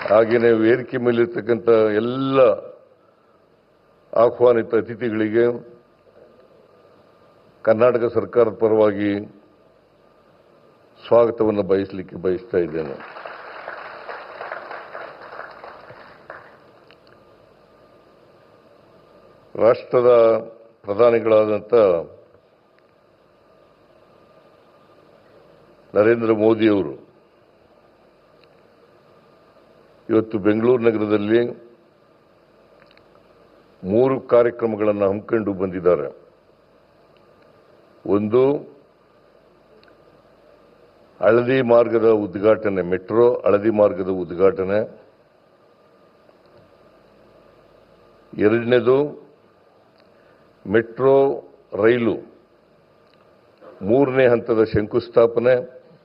ಹಾಗೆಯೇ ವೇದಿಕೆ ಮೇಲಿರ್ತಕ್ಕಂಥ ಎಲ್ಲ ಆಹ್ವಾನಿತ ಅತಿಥಿಗಳಿಗೆ ಕರ್ನಾಟಕ ಸರ್ಕಾರದ ಪರವಾಗಿ ಸ್ವಾಗತವನ್ನು ಬಯಸ್ತಾ ಇದ್ದೇನೆ. ರಾಷ್ಟ್ರದ ಪ್ರಧಾನಿಗಳಾದಂಥ ನರೇಂದ್ರ ಮೋದಿಯವರು ಇವತ್ತು ಬೆಂಗಳೂರು ನಗರದಲ್ಲಿ 3 ಕಾರ್ಯಕ್ರಮಗಳನ್ನು ಹಮ್ಮಿಕೊಂಡು ಬಂದಿದ್ದಾರೆ. ಒಂದು ಹಳದಿ ಮಾರ್ಗದ ಉದ್ಘಾಟನೆ, ಮೆಟ್ರೋ ಹಳದಿ ಮಾರ್ಗದ ಉದ್ಘಾಟನೆ. ಎರಡನೇದು ಮೆಟ್ರೋ ರೈಲು 3ನೇ ಹಂತದ ಶಂಕುಸ್ಥಾಪನೆ.